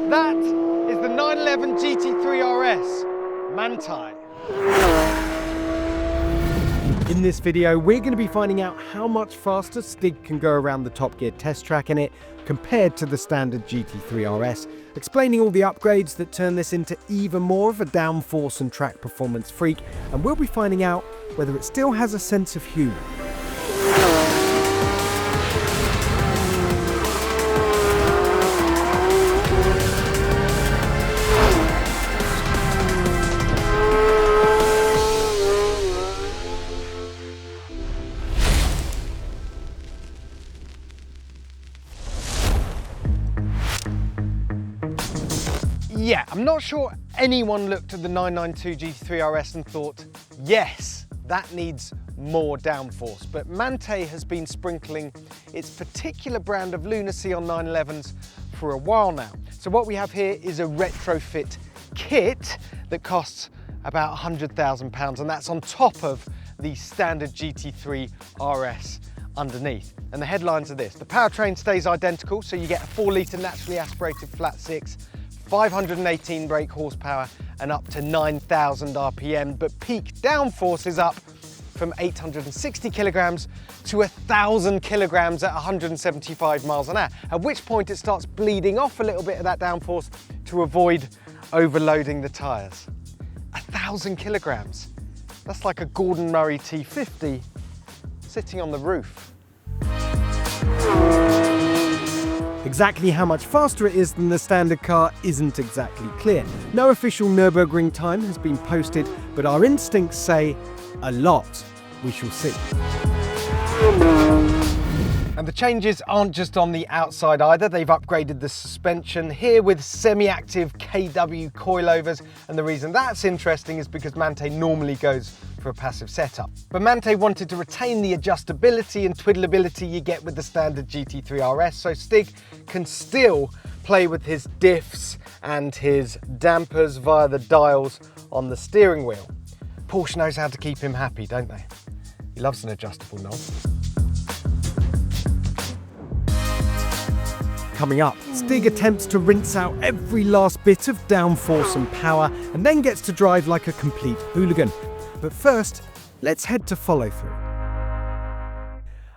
That is the 911 GT3 RS Manthey. In this video, we're going to be finding out how much faster Stig can go around the Top Gear test track in it compared to the standard GT3 RS, explaining all the upgrades that turn this into even more of a downforce and track performance freak, and we'll be finding out whether it still has a sense of humour. Yeah, I'm not sure anyone looked at the 992 GT3 RS and thought, yes, that needs more downforce. But Manthey has been sprinkling its particular brand of lunacy on 911s for a while now. So what we have here is a retrofit kit that costs about £100,000, and that's on top of the standard GT3 RS underneath. And the headlines are this: the powertrain stays identical, so you get a 4-litre naturally aspirated flat six, 518 brake horsepower and up to 9,000 RPM, but peak downforce is up from 860 kilograms to 1,000 kilograms at 175 miles an hour, at which point it starts bleeding off a little bit of that downforce to avoid overloading the tyres. 1,000 kilograms. That's like a Gordon Murray T50 sitting on the roof. Exactly how much faster it is than the standard car isn't exactly clear. No official Nürburgring time has been posted, but our instincts say a lot. We shall see. And the changes aren't just on the outside either. They've upgraded the suspension here with semi-active KW coilovers, and the reason that's interesting is because Manthey normally goes for a passive setup. But Manthey wanted to retain the adjustability and twiddleability you get with the standard GT3 RS, so Stig can still play with his diffs and his dampers via the dials on the steering wheel. Porsche knows how to keep him happy, don't they? He loves an adjustable knob. Coming up, Stig attempts to rinse out every last bit of downforce and power, and then gets to drive like a complete hooligan. But first, let's head to follow through.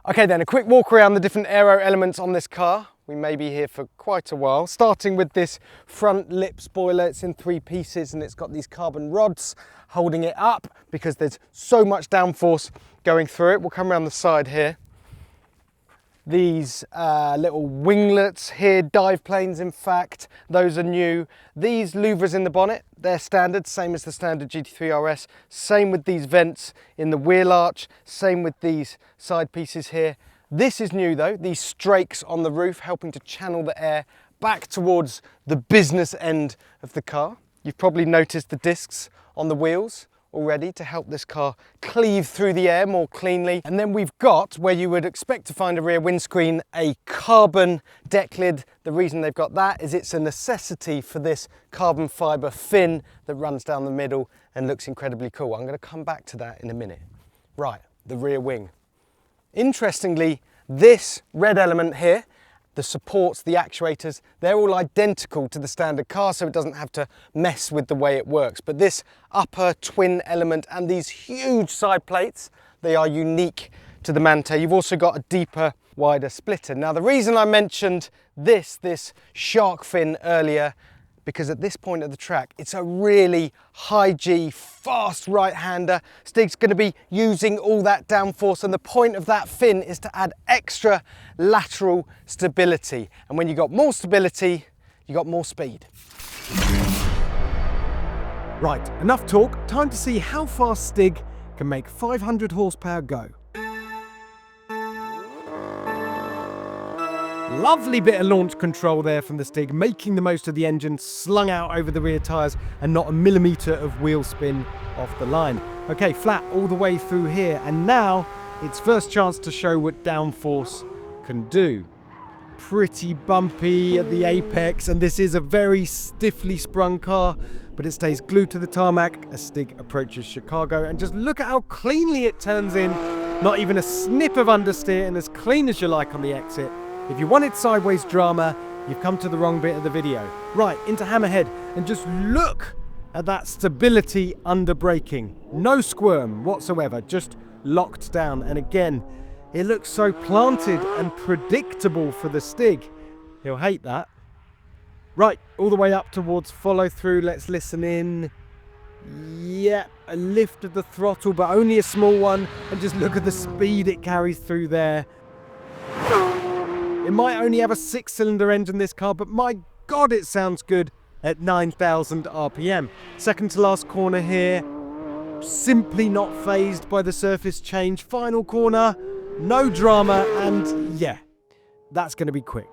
Okay then, a quick walk around the different aero elements on this car. We may be here for quite a while, starting with this front lip spoiler. It's in 3 pieces and it's got these carbon rods holding it up because there's so much downforce going through it. We'll come around the side here. These little winglets here, dive planes in fact, those are new. These louvers in the bonnet, they're standard, same as the standard GT3 RS. Same with these vents in the wheel arch, same with these side pieces here. This is new though, these strakes on the roof helping to channel the air back towards the business end of the car. You've probably noticed the discs on the wheels already to help this car cleave through the air more cleanly. And then we've got, where you would expect to find a rear windscreen, a carbon deck lid. The reason they've got that is it's a necessity for this carbon fibre fin that runs down the middle and looks incredibly cool. I'm going to come back to that in a minute. Right, the rear wing. Interestingly, this red element here, the supports, the actuators, they're all identical to the standard car, so it doesn't have to mess with the way it works. But this upper twin element and these huge side plates, they are unique to the Manthey. You've also got a deeper, wider splitter. Now, the reason I mentioned this shark fin earlier, because at this point of the track, it's a really high G, fast right-hander. Stig's going to be using all that downforce, and the point of that fin is to add extra lateral stability. And when you got more stability, you got more speed. Right, enough talk. Time to see how fast Stig can make 500 horsepower go. Lovely bit of launch control there from the Stig, making the most of the engine slung out over the rear tyres and not a millimetre of wheel spin off the line. Okay, flat all the way through here, and now its first chance to show what downforce can do. Pretty bumpy at the apex, and this is a very stiffly sprung car, but it stays glued to the tarmac as Stig approaches Chicago, and just look at how cleanly it turns in. Not even a snip of understeer, and as clean as you like on the exit. If you wanted sideways drama, you've come to the wrong bit of the video. Right, into Hammerhead, and just look at that stability under braking. No squirm whatsoever, just locked down. And again, it looks so planted and predictable for the Stig. He'll hate that. Right, all the way up towards follow through. Let's listen in. Yeah, a lift of the throttle, but only a small one. And just look at the speed it carries through there. It might only have a 6-cylinder engine, this car, but my God, it sounds good at 9,000 RPM. Second to last corner here. Simply not fazed by the surface change. Final corner, no drama, and yeah, that's going to be quick.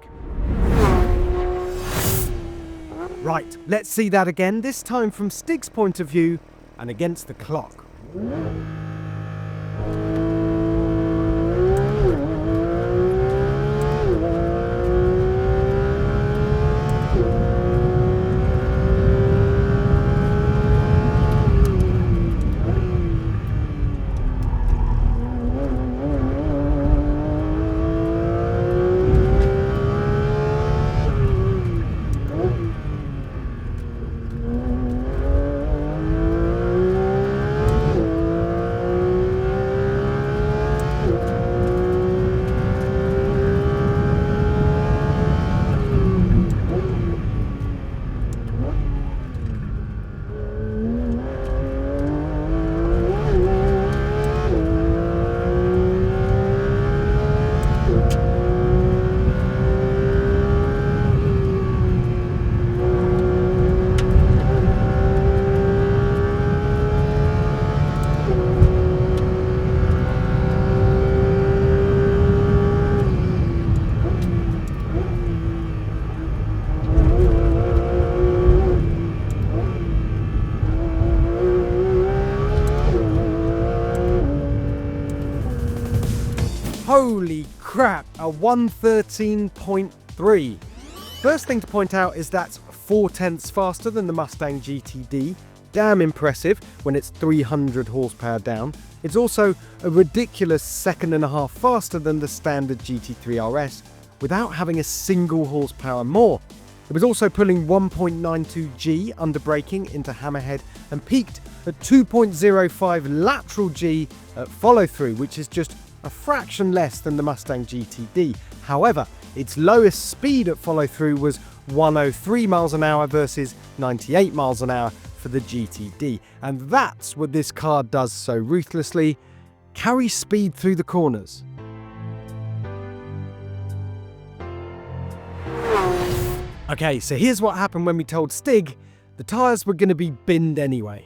Right, let's see that again, this time from Stig's point of view and against the clock. Holy crap, a 113.3. First thing to point out is that's 4/10 faster than the Mustang GTD. Damn impressive when it's 300 horsepower down. It's also a ridiculous 1.5 seconds faster than the standard GT3 RS without having a single horsepower more. It was also pulling 1.92 G under braking into Hammerhead and peaked at 2.05 lateral G at follow through, which is just a fraction less than the Mustang GTD. However, its lowest speed at follow through was 103 miles an hour versus 98 miles an hour for the GTD. And that's what this car does so ruthlessly: carry speed through the corners. Okay, so here's what happened when we told Stig the tyres were going to be binned anyway.